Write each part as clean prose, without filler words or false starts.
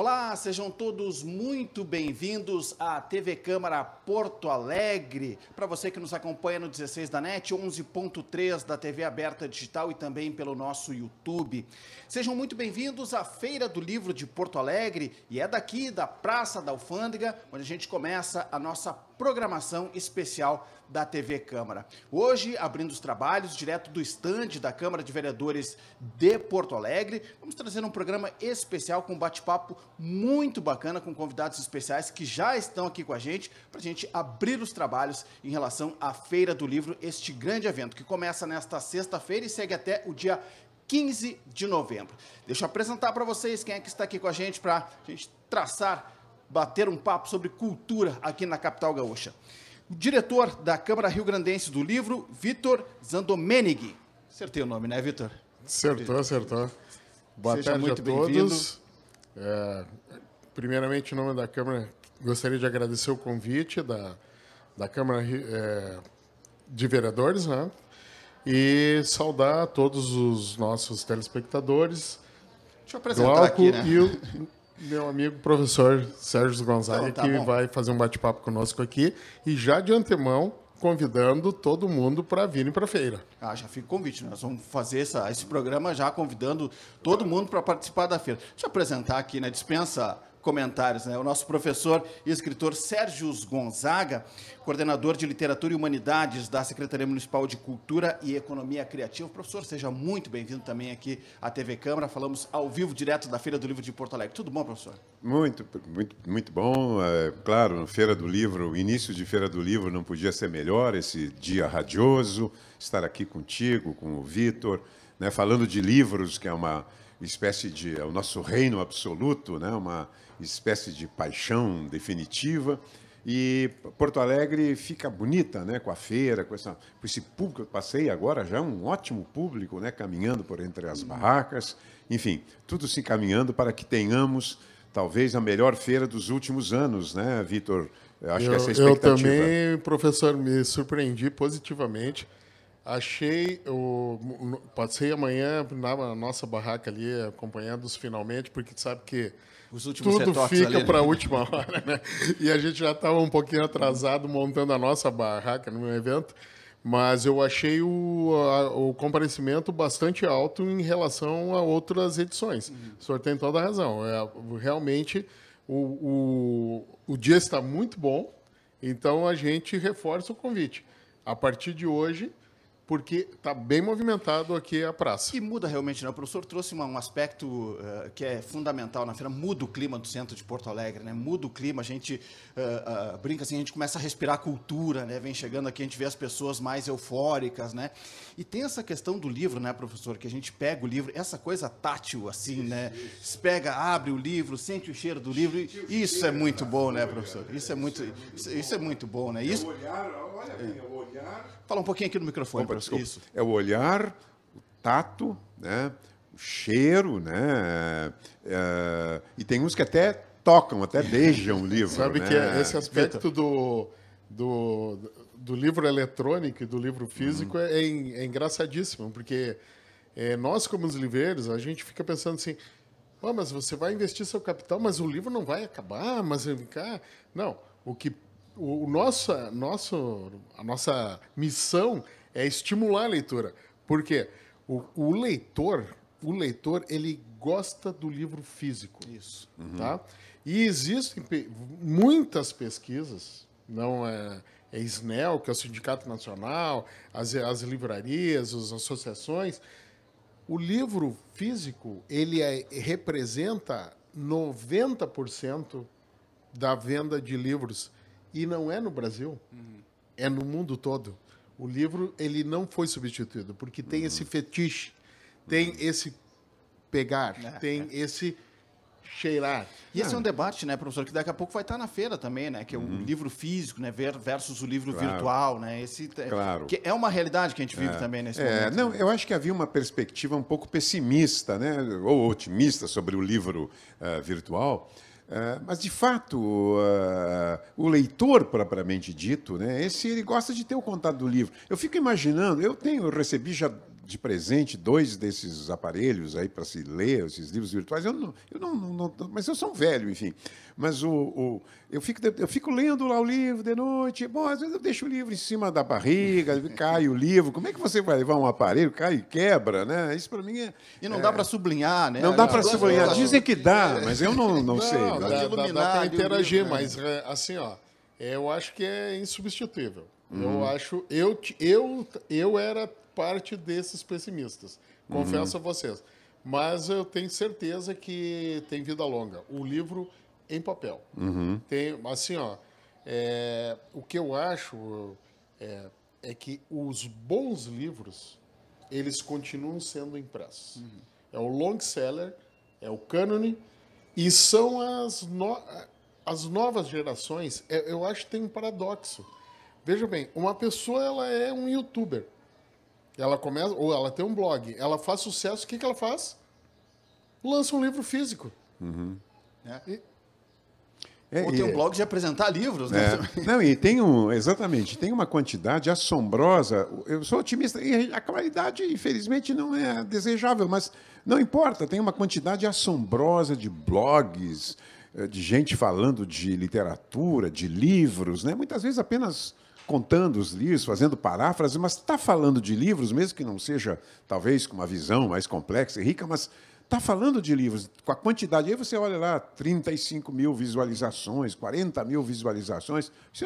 Olá, sejam todos muito bem-vindos à TV Câmara Porto Alegre. Para você que nos acompanha no 16 da NET, 11.3 da TV aberta digital e também pelo nosso YouTube. Sejam muito bem-vindos à Feira do Livro de Porto Alegre e é daqui da Praça da Alfândega onde a gente começa a nossa programação especial da TV Câmara. Hoje, abrindo os trabalhos direto do estande da Câmara de Vereadores de Porto Alegre, vamos trazer um programa especial com um bate-papo muito bacana com convidados especiais que já estão aqui com a gente para a gente abrir os trabalhos em relação à Feira do Livro, este grande evento que começa nesta sexta-feira e segue até o dia 15 de novembro. Deixa eu apresentar para vocês quem é que está aqui com a gente para a gente bater um papo sobre cultura aqui na capital gaúcha. O diretor da Câmara Rio Grandense do Livro, Vitor Zandomenig. Acertei o nome, né, Vitor? Acertou. Boa tarde a todos. Primeiramente, em nome da Câmara, gostaria de agradecer o convite da Câmara de Vereadores, né? E saudar todos os nossos telespectadores. Deixa eu apresentar aqui, né? E o meu amigo professor Sérgio Gonzaga, que vai fazer um bate-papo conosco aqui. E já de antemão, convidando todo mundo para virem para a feira. Já fica o convite. Nós vamos fazer esse programa já convidando todo mundo para participar da feira. Deixa eu apresentar aqui, né? Dispensa comentários, né? O nosso professor e escritor Sérgio Gonzaga, coordenador de Literatura e Humanidades da Secretaria Municipal de Cultura e Economia Criativa. Professor, seja muito bem-vindo também aqui à TV Câmara. Falamos ao vivo, direto da Feira do Livro de Porto Alegre. Tudo bom, professor? Muito bom. Claro, Feira do Livro, o início de Feira do Livro não podia ser melhor, esse dia radioso, estar aqui contigo, com o Vitor, né, falando de livros, que é uma espécie de... é o nosso reino absoluto, né, uma espécie de paixão definitiva. E Porto Alegre fica bonita, né, com a feira, com esse público. Eu passei agora já um ótimo público, né, caminhando por entre as barracas. Enfim, tudo se encaminhando para que tenhamos talvez a melhor feira dos últimos anos, né, Vitor? Acho que essa é a expectativa. Eu também, professor, me surpreendi positivamente. Passei amanhã na nossa barraca ali, acompanhando-os finalmente, porque sabe que tudo fica para a última hora, né? E a gente já estava um pouquinho atrasado montando a nossa barraca no evento, mas eu achei o comparecimento bastante alto em relação a outras edições. O senhor tem toda a razão. Realmente, o dia está muito bom, então a gente reforça o convite. A partir de hoje, porque está bem movimentado aqui a praça. E muda realmente, né? O professor trouxe um aspecto que é fundamental na feira, muda o clima do centro de Porto Alegre, né? Muda o clima, a gente brinca assim, a gente começa a respirar cultura, né? Vem chegando aqui, a gente vê as pessoas mais eufóricas, né? E tem essa questão do livro, né, professor? Que a gente pega o livro, essa coisa tátil, assim, né? Se pega, abre o livro, sente o cheiro do livro, isso é muito bom, né, professor? Isso é muito bom, né? Isso... É o olhar, olha bem, é o olhar... Fala um pouquinho aqui no microfone, professor. Isso. É o olhar, o tato, né? O cheiro, né? E tem uns que até tocam, até beijam o livro. Sabe, né? Que esse aspecto do livro eletrônico e do livro físico é engraçadíssimo, porque nós, como os livreiros, a gente fica pensando assim, mas você vai investir seu capital, mas o livro não vai acabar, mas não, a nossa missão é estimular a leitura. Porque o leitor, ele gosta do livro físico. Isso. Tá? E existem muitas pesquisas, não é SNEL, que é o Sindicato Nacional, as livrarias, as associações. O livro físico, ele representa 90% da venda de livros. E não é no Brasil, é no mundo todo. O livro, ele não foi substituído, porque tem esse fetiche, tem esse pegar, tem esse cheirar. E esse é um debate, né, professor, que daqui a pouco vai estar na feira também, né, que é o livro físico, né, versus o livro virtual, né, que é uma realidade que a gente vive também nesse momento. Não, eu acho que havia uma perspectiva um pouco pessimista, né, ou otimista sobre o livro virtual. Mas, de fato, o leitor, propriamente dito, né, ele gosta de ter o contato do livro. Eu fico imaginando, eu recebi já de presente 2 desses aparelhos aí para se ler, esses livros virtuais. Mas eu sou um velho, enfim. Mas eu fico lendo lá o livro de noite. Bom, às vezes eu deixo o livro em cima da barriga, cai o livro. Como é que você vai levar um aparelho, cai e quebra, né? Isso para mim é... E não dá para sublinhar, né? Não dá para sublinhar. Dizem que dá, mas eu não sei. Dá para interagir, mas assim, ó, eu acho que é insubstituível. Eu era parte desses pessimistas, confesso a vocês. Mas eu tenho certeza que tem vida longa. O livro em papel. Tem, assim, ó, o que eu acho é que os bons livros, eles continuam sendo impressos. É o long seller, é o cânone, e são as novas gerações. Eu acho que tem um paradoxo. Veja bem, uma pessoa, ela é um youtuber. Ela começa, ou ela tem um blog, ela faz sucesso, o que ela faz? Lança um livro físico. Ou tem um blog de apresentar livros, né? Não, e exatamente, tem uma quantidade assombrosa. Eu sou otimista, e a qualidade, infelizmente, não é desejável, mas não importa, tem uma quantidade assombrosa de blogs, de gente falando de literatura, de livros, né? Muitas vezes apenas contando os livros, fazendo paráfrases, mas está falando de livros, mesmo que não seja, talvez, com uma visão mais complexa e rica, mas está falando de livros, com a quantidade. Aí você olha lá, 35 mil visualizações, 40 mil visualizações. Isso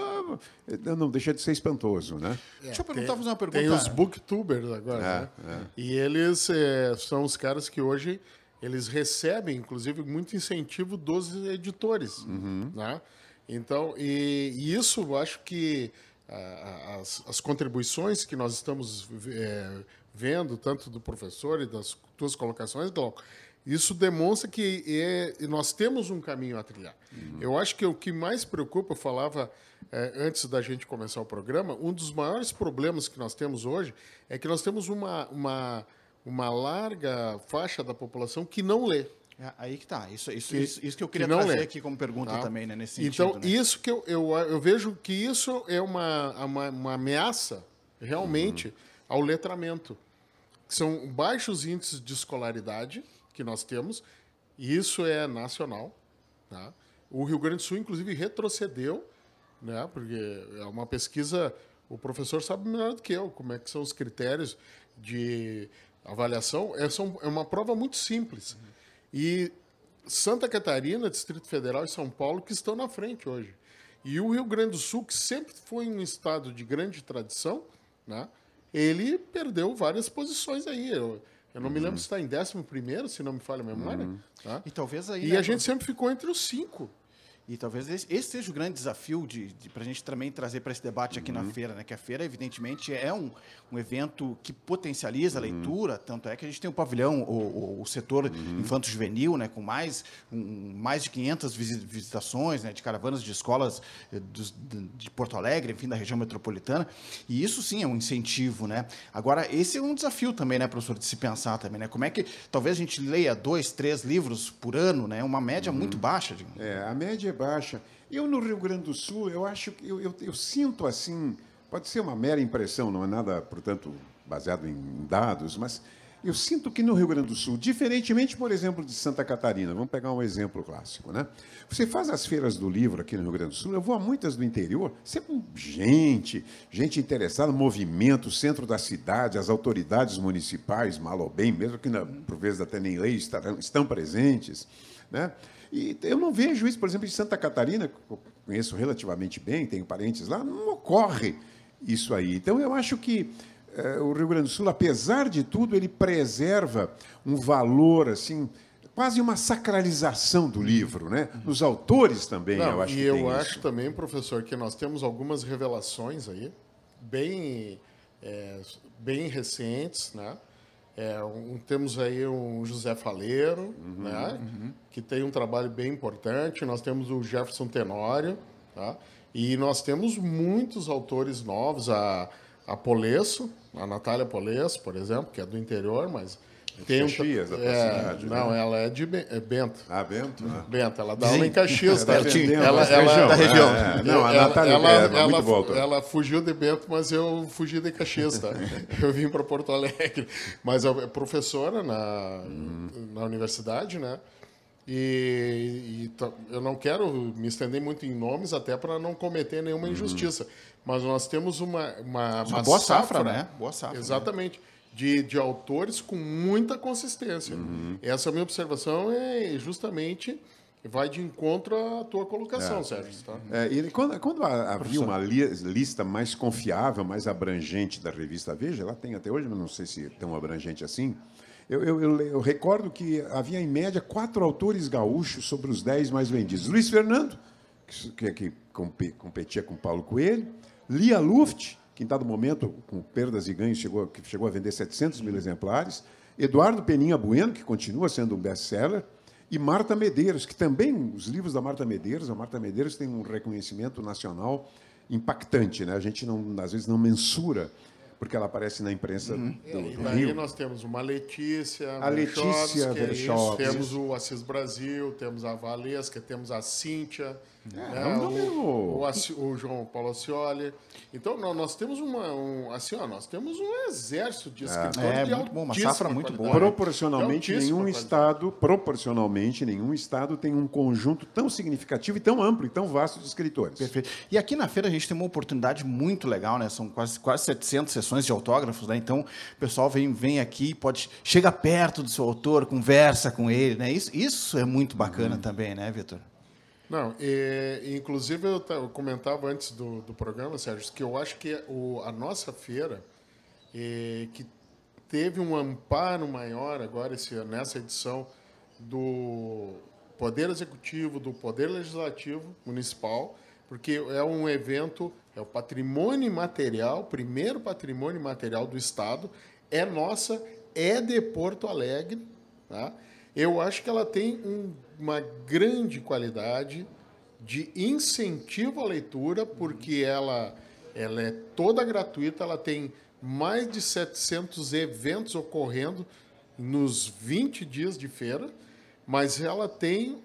não deixa de ser espantoso, né? Deixa eu fazer uma pergunta. Tem os booktubers agora, né? E eles são os caras que hoje eles recebem, inclusive, muito incentivo dos editores. Né? Então, e isso eu acho que as contribuições que nós estamos vendo, tanto do professor e das tuas colocações, Glauco, isso demonstra que nós temos um caminho a trilhar. Eu acho que o que mais preocupa, eu falava antes da gente começar o programa, um dos maiores problemas que nós temos hoje é que nós temos uma larga faixa da população que não lê. Aí que tá. Isso que eu queria trazer aqui como pergunta também, né? Nesse sentido. Então, isso que eu vejo que isso é uma ameaça, realmente, ao letramento. São baixos índices de escolaridade que nós temos, e isso é nacional. Tá? O Rio Grande do Sul, inclusive, retrocedeu, né? Porque é uma pesquisa, o professor sabe melhor do que eu, como é que são os critérios de avaliação. É uma prova muito simples. E Santa Catarina, Distrito Federal e São Paulo que estão na frente hoje. E o Rio Grande do Sul, que sempre foi um estado de grande tradição, né, ele perdeu várias posições aí. Eu não me lembro se está em 11º, se não me falha a memória. Tá? E talvez aí, a gente sempre ficou entre os 5. E talvez esse seja o grande desafio para a gente também trazer para esse debate aqui na feira, né? Que a feira, evidentemente, é um evento que potencializa a leitura, tanto é que a gente tem o pavilhão, o setor infanto-juvenil, né? Com mais de 500 visitações, né? De caravanas de escolas de Porto Alegre, enfim, da região metropolitana. E isso, sim, é um incentivo, né? Agora, esse é um desafio também, né, professor, de se pensar também, né? Como é que talvez a gente leia 2, 3 livros por ano, né? Uma média muito baixa. A média é baixa. Eu, no Rio Grande do Sul, eu acho que eu sinto assim, pode ser uma mera impressão, não é nada, portanto, baseado em dados, mas eu sinto que no Rio Grande do Sul, diferentemente, por exemplo, de Santa Catarina, vamos pegar um exemplo clássico, né? Você faz as feiras do livro aqui no Rio Grande do Sul, eu vou a muitas do interior, sempre gente interessada, movimento, centro da cidade, as autoridades municipais, mal ou bem, mesmo que por vezes até nem lei, estão presentes, né? E eu não vejo isso, por exemplo, em Santa Catarina, que eu conheço relativamente bem, tenho parentes lá, não ocorre isso aí. Então, eu acho que o Rio Grande do Sul, apesar de tudo, ele preserva um valor, assim, quase uma sacralização do livro, né? Nos autores também, eu acho que tem isso. E eu acho também, professor, que nós temos algumas revelações aí, bem recentes, né? Temos aí um José Faleiro, né? Que tem um trabalho bem importante. Nós temos o Jefferson Tenório, tá? E nós temos muitos autores novos, a Polesso, a Natália Polesso, por exemplo, que é do interior, mas Tem Caxias, da cidade. Não, ela é de Bento. Ah, Bento? Bento, ela dá aula em Caxias. Da da região. Não, a Natália muito volta. Ela fugiu de Bento, mas eu fugi de Caxias, tá? Eu vim para Porto Alegre. Mas é professora na universidade, né? E eu não quero me estender muito em nomes, até para não cometer nenhuma injustiça. Mas nós temos uma boa safra, né? Boa safra. Exatamente. Né? De autores com muita consistência. Essa minha observação é justamente vai de encontro à tua colocação, Sérgio. Tá? E quando havia uma lista mais confiável, mais abrangente da revista Veja, ela tem até hoje, mas não sei se é tão abrangente assim, eu recordo que havia, em média, 4 autores gaúchos sobre os 10 mais vendidos. Luiz Fernando, que competia com Paulo Coelho, Lia Luft, que em dado momento, com perdas e ganhos, chegou a vender 700 mil exemplares, Eduardo Peninha Bueno, que continua sendo um best-seller, e Marta Medeiros, que também, os livros da Marta Medeiros tem um reconhecimento nacional impactante, né? A gente, às vezes, não mensura, porque ela aparece na imprensa do Rio. Rio. Nós temos uma Letícia Verchowski, temos o Assis Brasil, temos a Valesca, temos a Cíntia, o João Paulo Ascioli. Então, nós temos nós temos um exército de escritores de muito bom, uma safra muito boa. Proporcionalmente, nenhum estado tem um conjunto tão significativo e tão amplo e tão vasto de escritores. Perfeito. E aqui na feira a gente tem uma oportunidade muito legal, né? São quase 700 sessões de autógrafos, né? Então, o pessoal vem aqui, chega perto do seu autor, conversa com ele, né? Isso é muito bacana também, né, Vitor? Não, inclusive eu comentava antes do programa, Sérgio, que eu acho que a nossa feira, que teve um amparo maior agora nessa edição do Poder Executivo, do Poder Legislativo Municipal, porque é um evento, é o patrimônio imaterial, primeiro patrimônio imaterial do Estado, é nossa, é de Porto Alegre, tá? Eu acho que ela tem uma grande qualidade de incentivo à leitura, porque ela é toda gratuita, ela tem mais de 700 eventos ocorrendo nos 20 dias de feira, mas ela tem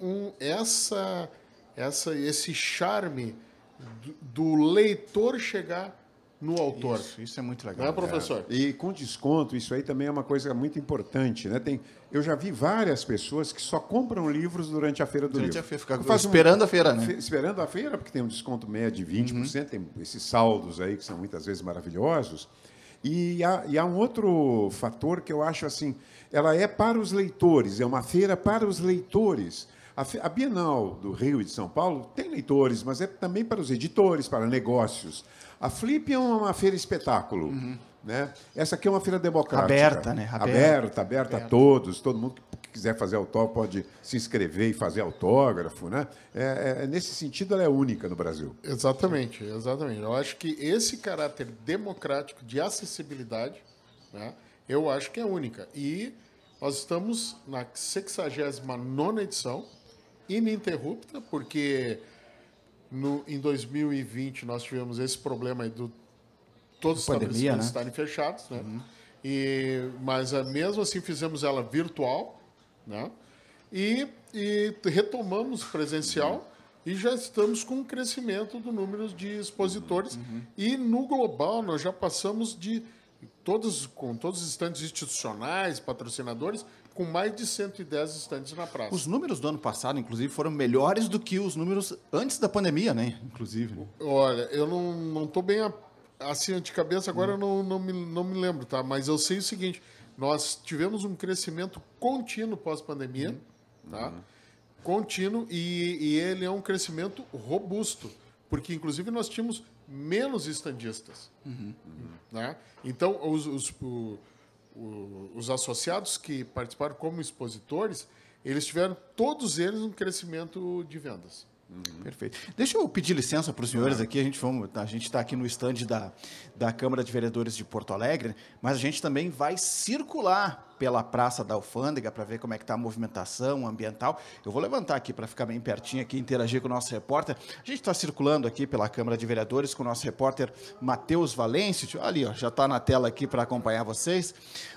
esse charme do leitor chegar no autor. Isso é muito legal. Não é, professor? E com desconto, isso aí também é uma coisa muito importante, né? Eu já vi várias pessoas que só compram livros durante a Feira do Livro. Ficam esperando a feira, né? Esperando a feira, porque tem um desconto médio de 20%, tem esses saldos aí que são muitas vezes maravilhosos. E há um outro fator que eu acho assim, ela é para os leitores, é uma feira para os leitores. A Bienal do Rio e de São Paulo tem leitores, mas é também para os editores, para negócios. A Flip é uma feira espetáculo. Né? Essa aqui é uma feira democrática. Aberta, né? Aberta a todos. Todo mundo que quiser fazer autógrafo pode se inscrever e fazer autógrafo. Né? Nesse sentido, ela é única no Brasil. Exatamente. Eu acho que esse caráter democrático de acessibilidade, né, eu acho que é única. E nós estamos na 69ª edição, ininterrupta, porque em 2020 nós tivemos esse problema aí todos os estabelecimentos estarem fechados, né? Mas mesmo assim fizemos ela virtual, né? E retomamos presencial e já estamos com um crescimento do número de expositores. E no global nós já passamos com todos os estandes institucionais, patrocinadores, com mais de 110 estandes na praça. Os números do ano passado, inclusive, foram melhores do que os números antes da pandemia, né? Inclusive. Olha, eu não estou bem assim de cabeça agora, eu não me lembro, tá? Mas eu sei o seguinte: nós tivemos um crescimento contínuo pós-pandemia, tá? Contínuo, e ele é um crescimento robusto, porque inclusive nós tínhamos menos estandistas, né? Então os associados que participaram como expositores, todos eles um crescimento de vendas. Perfeito. Deixa eu pedir licença para os senhores aqui. A gente está aqui no estande da Câmara de Vereadores de Porto Alegre, mas a gente também vai circular pela Praça da Alfândega para ver como é que está a movimentação ambiental. Eu vou levantar aqui para ficar bem pertinho aqui e interagir com o nosso repórter. A gente está circulando aqui pela Câmara de Vereadores com o nosso repórter Matheus Valêncio. Ali, ó, já está na tela aqui para acompanhar vocês.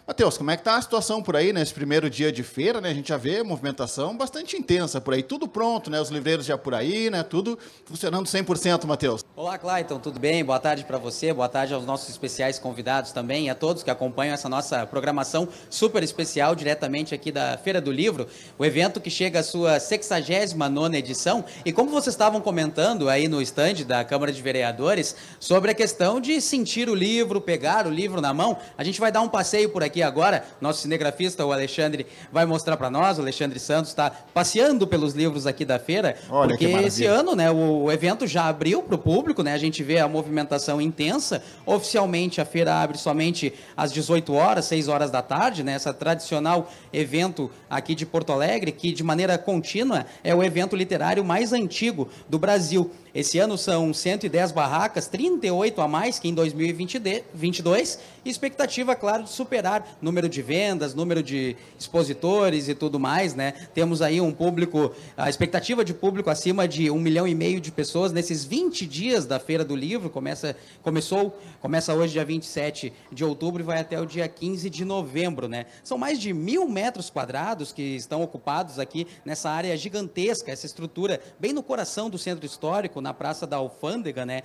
Matheus, como é que está a situação por aí nesse primeiro dia de feira, né? A gente já vê movimentação bastante intensa por aí. Tudo pronto, né? Os livreiros já por aí, né? Tudo funcionando 100%, Matheus. Olá, Clayton, tudo bem? Boa tarde para você, boa tarde aos nossos especiais convidados também e a todos que acompanham essa nossa programação super especial diretamente aqui da Feira do Livro, o evento que chega à sua 69ª edição. E como vocês estavam comentando aí no estande da Câmara de Vereadores sobre a questão de sentir o livro, pegar o livro na mão, a gente vai dar um passeio por aqui agora. Nosso cinegrafista, o Alexandre, vai mostrar para nós. O Alexandre Santos está passeando pelos livros aqui da feira. Olha, porque esse ano, né, o evento já abriu para o público, né? A gente vê a movimentação intensa. Oficialmente a feira abre somente às 18 horas, 6 horas da tarde, né? Essa tradicional evento aqui de Porto Alegre, que de maneira contínua é o evento literário mais antigo do Brasil. Esse ano são 110 barracas, 38 a mais que em 2022, e expectativa, claro, de superar número de vendas, número de expositores e tudo mais, né? Temos aí um público, a expectativa de público acima de 1,5 milhão de pessoas nesses 20 dias da Feira do Livro. Começa hoje, dia 27 de outubro, e vai até o dia 15 de novembro, né? São mais de 1.000 metros quadrados que estão ocupados aqui nessa área gigantesca, essa estrutura bem no coração do centro histórico, na Praça da Alfândega, né?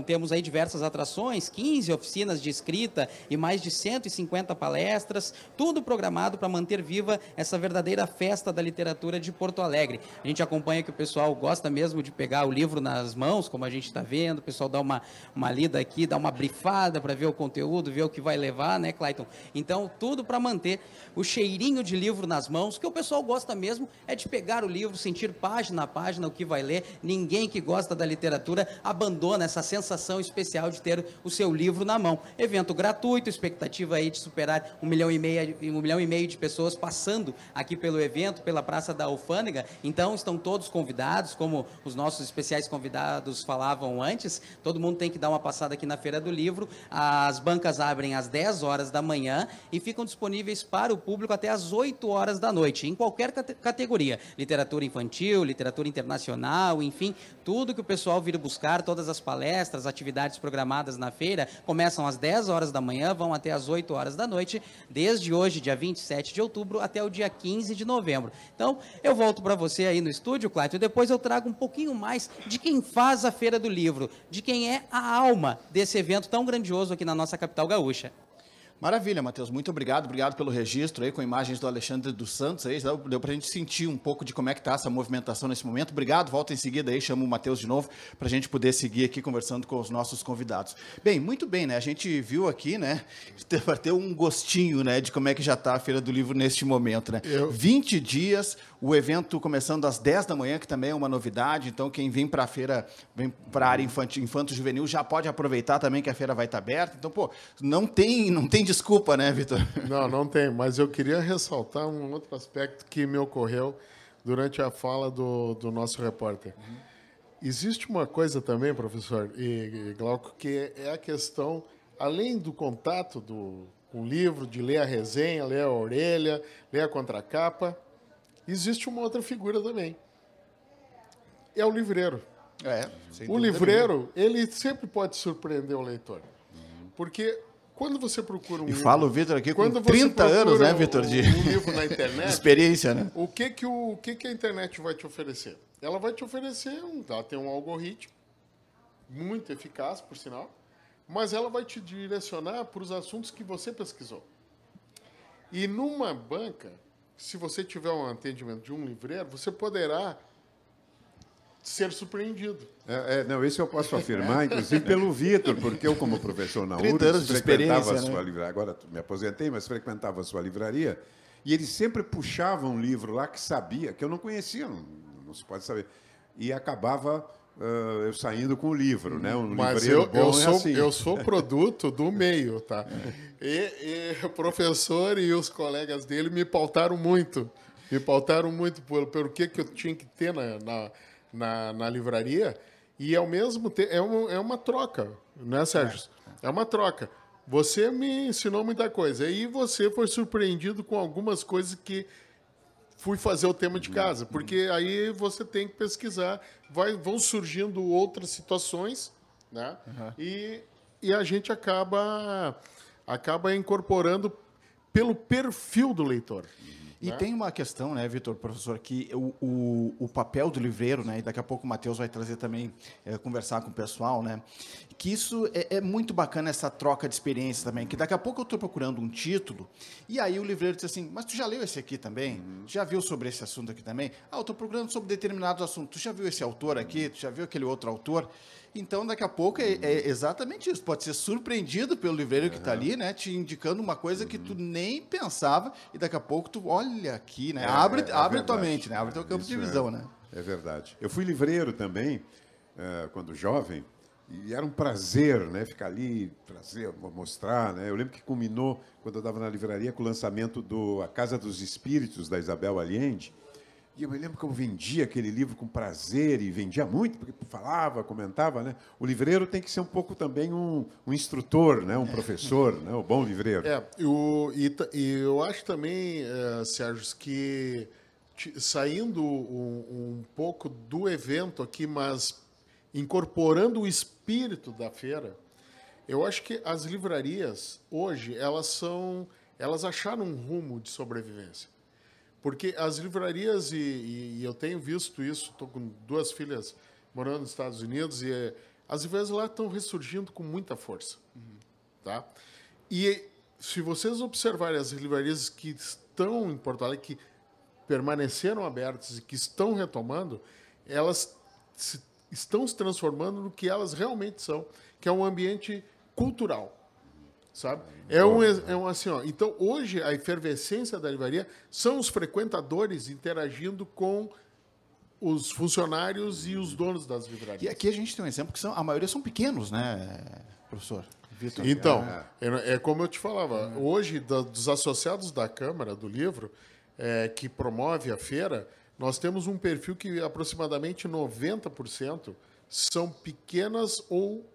Temos aí diversas atrações, 15 oficinas de escrita e mais de 150 palestras, tudo programado para manter viva essa verdadeira festa da literatura de Porto Alegre. A gente acompanha que o pessoal gosta mesmo de pegar o livro nas mãos, como a gente está vendo, o pessoal dá uma lida aqui, dá uma brifada para ver o conteúdo, ver o que vai levar, né, Clayton? Então, tudo para manter o cheirinho de livro nas mãos, que o pessoal gosta mesmo é de pegar o livro, sentir página a página o que vai ler. Ninguém que gosta da literatura abandona essa sensação especial de ter o seu livro na mão. Evento gratuito, expectativa aí de superar 1,5 milhão de pessoas passando aqui pelo evento, pela Praça da Alfândega. Então, estão todos convidados, como os nossos especiais convidados falavam antes. Todo mundo tem que dar uma passada aqui na Feira do Livro. As bancas abrem às 10 horas da manhã e ficam disponíveis para o público até às 8 horas da noite, em qualquer categoria. Literatura infantil, literatura internacional, enfim, tudo que o pessoal vir buscar, todas as palestras, atividades programadas na feira, começam às 10 horas da manhã, vão até às 8 horas da noite, desde hoje, dia 27 de outubro, até o dia 15 de novembro. Então, eu volto para você aí no estúdio, Cláudio, e depois eu trago um pouquinho mais de quem faz a Feira do Livro, de quem é a alma desse evento tão grandioso aqui na nossa capital gaúcha. Maravilha, Matheus, muito obrigado pelo registro aí, com imagens do Alexandre dos Santos aí, deu pra gente sentir um pouco de como é que tá essa movimentação nesse momento. Obrigado, volta em seguida aí, chamo o Matheus de novo, pra gente poder seguir aqui conversando com os nossos convidados. Bem, muito bem, né, a gente viu aqui, né, vai ter um gostinho, né, de como é que já tá a Feira do Livro neste momento, né. 20 dias, o evento começando às 10 da manhã, que também é uma novidade, então quem vem pra feira, vem pra área infanto-juvenil, já pode aproveitar também que a feira vai estar aberta, então, pô, não tem desculpa, né, Vitor? Não tem, mas eu queria ressaltar um outro aspecto que me ocorreu durante a fala do nosso repórter. Existe uma coisa também, professor e Glauco, que é a questão, além do contato com o livro, de ler a resenha, ler a orelha, ler a contracapa, existe uma outra figura também. É o livreiro. O livreiro, ele sempre pode surpreender o leitor. Porque quando você procura um livro... E fala o Vitor aqui com 30 anos, né, Vitor? Um livro na internet... de experiência, né? O que a internet vai te oferecer? Ela vai te oferecer... Ela tem um algoritmo muito eficaz, por sinal, mas ela vai te direcionar para os assuntos que você pesquisou. E numa banca, se você tiver um atendimento de um livreiro, você poderá ser surpreendido. Não, isso eu posso afirmar, inclusive pelo Vitor, porque eu, como professor na 30 anos de frequentava a experiência, sua livraria, agora me aposentei, mas frequentava a sua livraria, e ele sempre puxava um livro lá que sabia, que eu não conhecia, não se pode saber, e acabava eu saindo com o livro, né? Mas eu sou produto do meio, tá? E o professor e os colegas dele me pautaram muito pelo que eu tinha que ter na livraria, e ao mesmo tempo é uma troca, né, Sérgio? É uma troca. você me ensinou muita coisa. E você foi surpreendido com algumas coisas que fui fazer o tema de casa. Porque aí você tem que pesquisar, vão surgindo outras situações, né? E a gente acaba incorporando pelo perfil do leitor. E tem uma questão, né, Vitor, professor, que o papel do livreiro, né, e daqui a pouco o Matheus vai trazer também, conversar com o pessoal, né, que isso é muito bacana, essa troca de experiência também, que daqui a pouco eu estou procurando um título, e aí o livreiro diz assim, mas tu já leu esse aqui também? Já viu sobre esse assunto aqui também? Ah, eu estou procurando sobre determinado assunto. Tu já viu esse autor aqui? Tu já viu aquele outro autor? Então, daqui a pouco é exatamente isso. Pode ser surpreendido pelo livreiro que está ali, né? Te indicando uma coisa que tu nem pensava e daqui a pouco tu olha aqui, né? Abre tua mente, né? Abre teu campo de visão, né? É verdade. Eu fui livreiro também, quando jovem, e era um prazer, né? Ficar ali, trazer, mostrar, né? Eu lembro que culminou, quando eu estava na livraria, com o lançamento do A Casa dos Espíritos, da Isabel Allende. E eu me lembro que eu vendia aquele livro com prazer, e vendia muito, porque falava, comentava, né? O livreiro tem que ser um pouco também um instrutor, né? Um professor, né? O bom livreiro. Eu acho também, Sérgio, que saindo um pouco do evento aqui, mas incorporando o espírito da feira, eu acho que as livrarias, hoje, elas acharam um rumo de sobrevivência. Porque as livrarias, e eu tenho visto isso, estou com 2 filhas morando nos Estados Unidos, e as livrarias lá estão ressurgindo com muita força. Tá? E se vocês observarem as livrarias que estão em Porto Alegre, que permaneceram abertas e que estão retomando, elas estão se transformando no que elas realmente são, que é um ambiente cultural. Sabe? Assim, ó, então, hoje, a efervescência da livraria são os frequentadores interagindo com os funcionários e os donos das livrarias. E aqui a gente tem um exemplo que a maioria são pequenos, né, professor? Vitor? Então, é como eu te falava, hoje, dos associados da Câmara do Livro, que promove a feira, nós temos um perfil que aproximadamente 90% são pequenas ou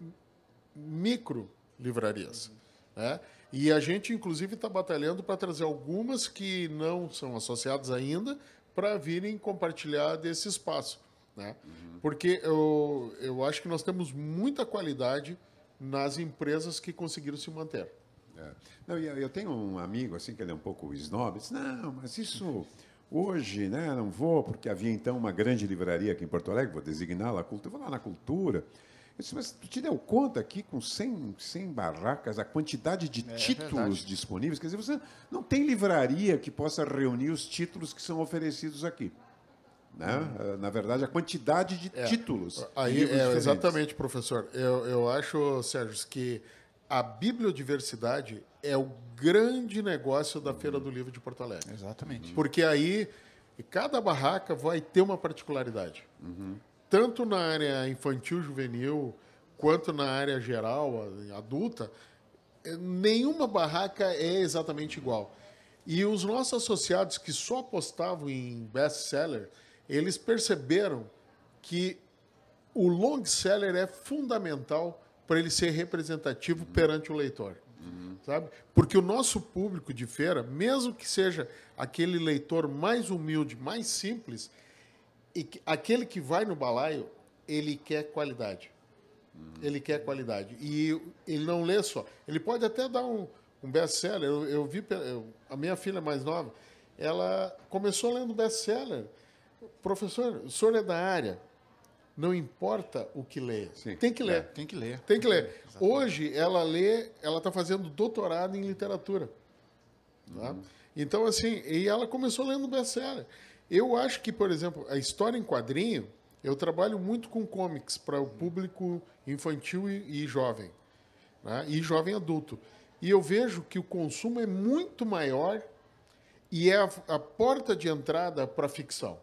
micro livrarias. Né? E a gente, inclusive, está batalhando para trazer algumas que não são associadas ainda para virem compartilhar desse espaço. Né? Porque eu acho que nós temos muita qualidade nas empresas que conseguiram se manter. Não, eu tenho um amigo, assim, que ele é um pouco snob, disse, não, mas isso hoje, né, não vou, porque havia então uma grande livraria aqui em Porto Alegre, vou designá-la, eu vou lá na Cultura. Eu disse, mas tu te deu conta aqui, com 100 barracas, a quantidade de títulos disponíveis? Quer dizer, você não tem livraria que possa reunir os títulos que são oferecidos aqui. Né? Na verdade, a quantidade de títulos. Aí, exatamente, professor. Eu acho, Sérgio, que a bibliodiversidade é o grande negócio da Feira do Livro de Porto Alegre. Exatamente. Porque aí, cada barraca vai ter uma particularidade. Tanto na área infantil, juvenil, quanto na área geral, adulta, nenhuma barraca é exatamente igual. E os nossos associados que só apostavam em best-seller, eles perceberam que o long-seller é fundamental para ele ser representativo perante o leitor. Sabe? Porque o nosso público de feira, mesmo que seja aquele leitor mais humilde, mais simples, e aquele que vai no balaio, ele quer qualidade. Ele quer qualidade. E ele não lê só. Ele pode até dar um best-seller. Eu vi a minha filha mais nova, ela começou lendo best-seller. Professor, o senhor é da área. Não importa o que lê. Sim. Tem que ler. Tem que ler. Tem que ler. Hoje, ela está fazendo doutorado em literatura. Tá? Então, assim, e ela começou lendo best-seller. Eu acho que, por exemplo, a história em quadrinho, eu trabalho muito com comics para o público infantil e jovem, né? E jovem adulto. E eu vejo que o consumo é muito maior e é a porta de entrada para a ficção.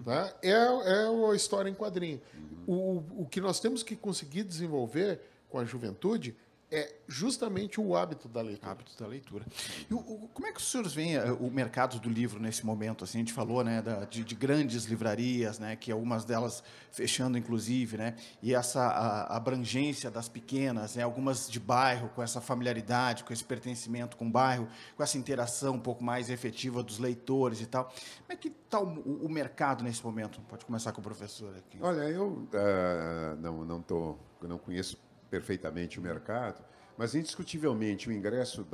Tá? É a história em quadrinho. O que nós temos que conseguir desenvolver com a juventude é justamente o hábito da leitura. Hábito da leitura. E como é que os senhores veem o mercado do livro nesse momento? Assim, a gente falou, né, de grandes livrarias, né, que algumas delas fechando, inclusive, né, e essa abrangência das pequenas, né, algumas de bairro, com essa familiaridade, com esse pertencimento com o bairro, com essa interação um pouco mais efetiva dos leitores e tal. Como é que está o mercado nesse momento? Pode começar com o professor aqui. Olha, eu não conheço perfeitamente o mercado, mas indiscutivelmente o ingresso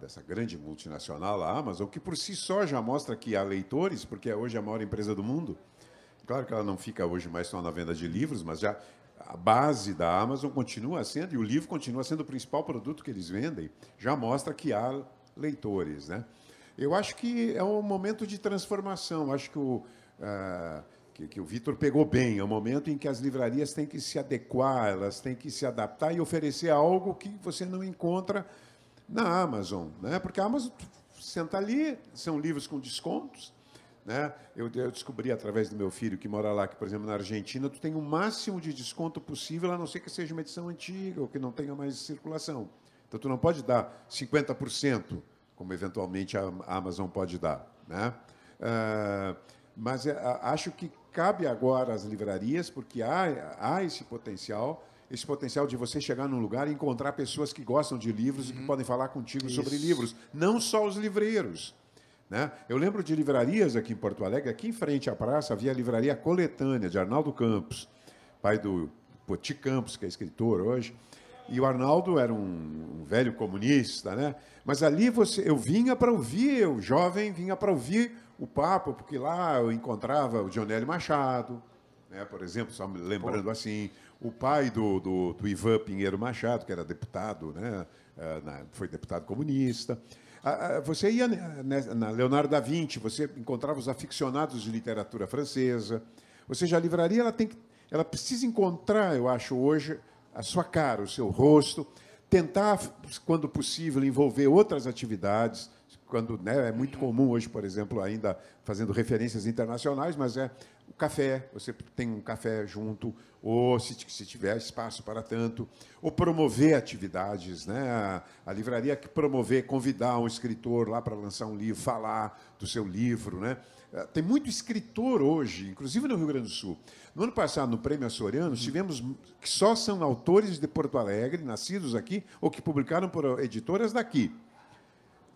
dessa grande multinacional, a Amazon, que por si só já mostra que há leitores, porque é hoje a maior empresa do mundo. Claro que ela não fica hoje mais só na venda de livros, mas já a base da Amazon continua sendo, e o livro continua sendo o principal produto que eles vendem, já mostra que há leitores, né? Eu acho que é um momento de transformação, acho que o Vitor pegou bem, é um momento em que as livrarias têm que se adequar, elas têm que se adaptar e oferecer algo que você não encontra na Amazon, né? Porque a Amazon senta ali, são livros com descontos, né? Eu descobri através do meu filho que mora lá, que, por exemplo, na Argentina, tu tem o máximo de desconto possível, a não ser que seja uma edição antiga ou que não tenha mais circulação. Então, tu não pode dar 50%, como eventualmente a Amazon pode dar, né? Mas acho que cabe agora às livrarias, porque há esse potencial de você chegar num lugar e encontrar pessoas que gostam de livros e que podem falar contigo sobre livros, não só os livreiros, né? Eu lembro de livrarias aqui em Porto Alegre, aqui em frente à praça, havia a livraria Coletânea, de Arnaldo Campos, pai do Poti Campos, que é escritor hoje. E o Arnaldo era um velho comunista, né? Mas ali eu vinha para ouvir, eu jovem vinha para ouvir o papo, porque lá eu encontrava o Dionélio Machado, né? Por exemplo, só me lembrando assim, o pai do Ivan Pinheiro Machado, que era deputado, né? Foi deputado comunista. Você ia na Leonardo da Vinci, você encontrava os aficionados de literatura francesa. Ou seja, a livraria ela precisa encontrar, eu acho, hoje, a sua cara, o seu rosto, tentar, quando possível, envolver outras atividades, quando, né, é muito comum hoje, por exemplo, ainda fazendo referências internacionais, mas o café, você tem um café junto, ou se tiver espaço para tanto, ou promover atividades, né? A livraria que promover, convidar um escritor lá para lançar um livro, falar do seu livro, né? Tem muito escritor hoje, inclusive no Rio Grande do Sul. No ano passado, no Prêmio Açoriano, tivemos que só são autores de Porto Alegre, nascidos aqui, ou que publicaram por editoras daqui.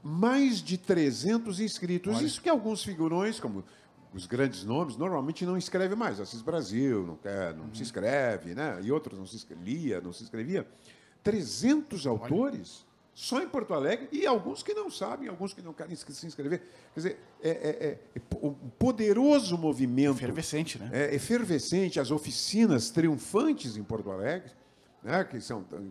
Mais de 300 inscritos. Olha. Isso que alguns figurões, como os grandes nomes, normalmente não escrevem mais. Assis Brasil não se escreve, né? E outros não se escrevia. 300 autores só em Porto Alegre, e alguns que não sabem, alguns que não querem se inscrever. Quer dizer, é um poderoso movimento. Efervescente, né? É efervescente, as oficinas triunfantes em Porto Alegre, né, que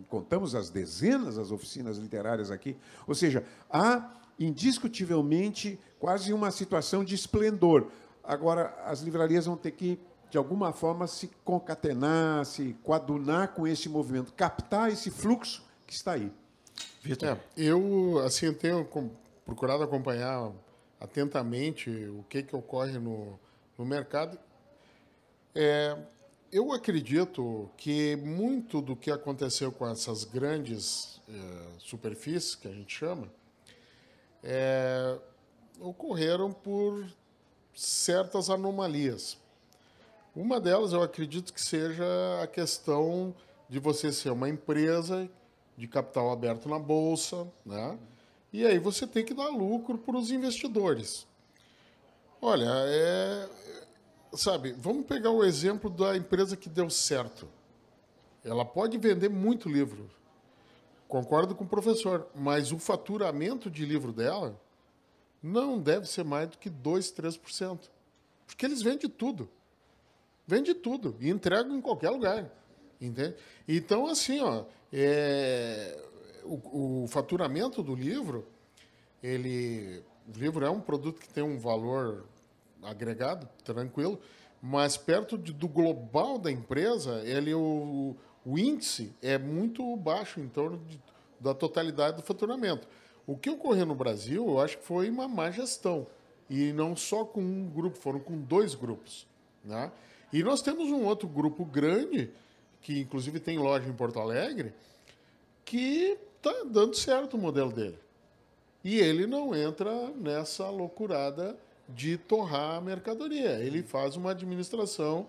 contamos as dezenas das oficinas literárias aqui. Ou seja, há indiscutivelmente quase uma situação de esplendor. Agora, as livrarias vão ter que, de alguma forma, se concatenar, se coadunar com esse movimento, captar esse fluxo que está aí. Vitor? Eu tenho procurado acompanhar atentamente o que ocorre no mercado. Eu acredito que muito do que aconteceu com essas grandes superfícies, que a gente chama, ocorreram por certas anomalias. Uma delas, eu acredito que seja a questão de você ser uma empresa de capital aberto na Bolsa, né? E aí você tem que dar lucro para os investidores. Olha, sabe, vamos pegar o exemplo da empresa que deu certo. Ela pode vender muito livro, concordo com o professor, mas o faturamento de livro dela não deve ser mais do que 2%, 3%. Porque eles vendem tudo. Vendem tudo e entregam em qualquer lugar. Entende? Então, assim, ó, o faturamento do livro, o livro é um produto que tem um valor agregado, tranquilo, mas perto do global da empresa, o índice é muito baixo, em torno da totalidade do faturamento. O que ocorreu no Brasil, eu acho que foi uma má gestão. E não só com um grupo, foram com 2 grupos. Né? E nós temos um outro grupo grande, que inclusive tem loja em Porto Alegre, que está dando certo o modelo dele. E ele não entra nessa loucurada de torrar a mercadoria. Ele faz uma administração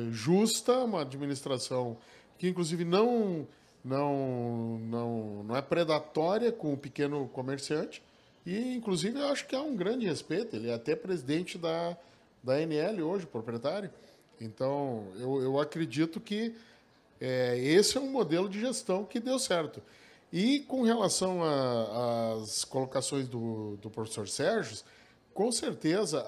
justa, uma administração que, inclusive, não é predatória com o pequeno comerciante. E, inclusive, eu acho que há um grande respeito. Ele é até presidente da ANL hoje, proprietário. Então, eu acredito que esse é um modelo de gestão que deu certo. E com relação às colocações do professor Sérgio, com certeza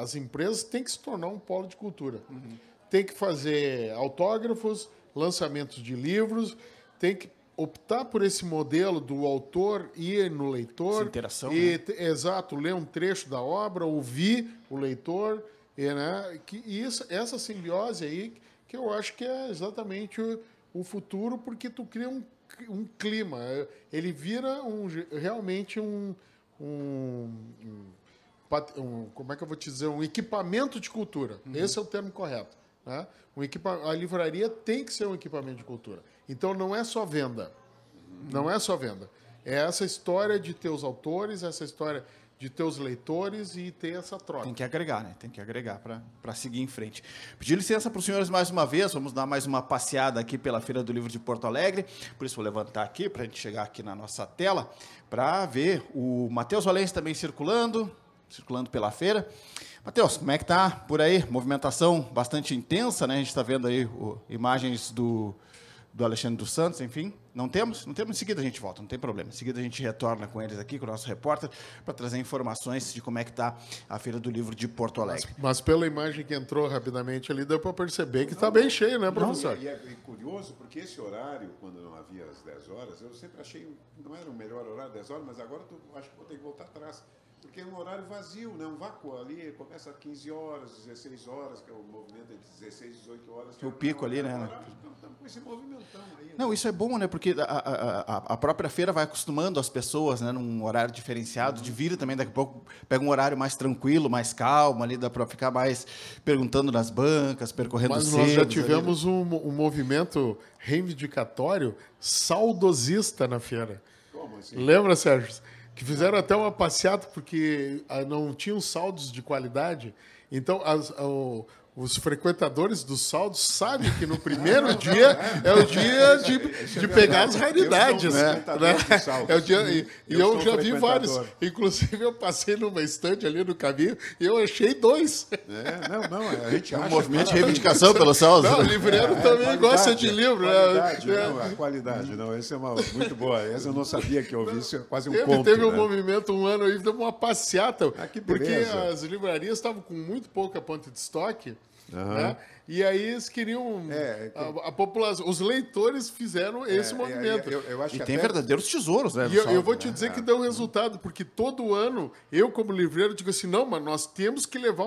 as empresas têm que se tornar um polo de cultura. Uhum. Tem que fazer autógrafos, lançamentos de livros, tem que optar por esse modelo do autor ir no leitor. Essa interação, né? Exato, ler um trecho da obra, ouvir o leitor. Né? Essa simbiose aí, que eu acho que é exatamente o futuro, porque tu cria um clima. Ele vira realmente como é que eu vou te dizer? Um equipamento de cultura. Uhum. Esse é o termo correto. Né? A livraria tem que ser um equipamento de cultura. Então, não é só venda. Uhum. Não é só venda. É essa história de ter os autores, essa história de ter os leitores e ter essa troca. Tem que agregar, né? Tem que agregar para seguir em frente. Pedir licença para os senhores mais uma vez, vamos dar mais uma passeada aqui pela Feira do Livro de Porto Alegre, por isso vou levantar aqui para a gente chegar aqui na nossa tela, para ver o Matheus Valença também circulando pela feira. Matheus, como é que tá por aí? Movimentação bastante intensa, né? A gente está vendo aí imagens do Alexandre dos Santos, enfim. Não temos? Não temos. Em seguida a gente volta, não tem problema. Em seguida a gente retorna com eles aqui, com o nosso repórter, para trazer informações de como é que está a Feira do Livro de Porto Alegre. Mas pela imagem que entrou rapidamente ali, deu para perceber que está bem cheio, né, professor? E é curioso, porque esse horário, quando não havia as 10 horas, eu sempre achei, não era o melhor horário, 10 horas, mas agora acho que vou ter que voltar atrás. Porque é um horário vazio, né? Um vácuo ali, começa às 15 horas, 16 horas, que é o movimento entre 16 e 18 horas. O pico ali, né? Estamos com esse movimentão aí. Não, isso é bom, né? Porque a própria feira vai acostumando as pessoas, né? Num horário diferenciado, de vir também, daqui a pouco pega um horário mais tranquilo, mais calmo, ali dá para ficar mais perguntando nas bancas, percorrendo os Mas nós já tivemos um movimento reivindicatório saudosista na feira. Como assim? Lembra, Sérgio? Que fizeram até uma passeata porque não tinham saldos de qualidade. Então, os frequentadores dos saldos sabem que no primeiro dia é o dia de pegar as raridades. É o dia, e eu já vi vários. Inclusive, eu passei numa estante ali no caminho e eu achei 2. A gente acha... Um movimento de reivindicação pelos saldos. Não, o livreiro também gosta de livro. A qualidade, não. Essa é muito boa. Essa eu não sabia que eu ouvi. Isso é quase um conto. Teve um movimento um ano aí, deu uma passeata. Porque as livrarias estavam com muito pouca ponta de estoque. Uhum. Né? E aí eles queriam... a população, os leitores fizeram esse movimento. Eu acho que tem verdadeiros tesouros, né? E eu vou te dizer que deu resultado, porque todo ano, eu como livreiro, digo assim, não, mas nós temos que levar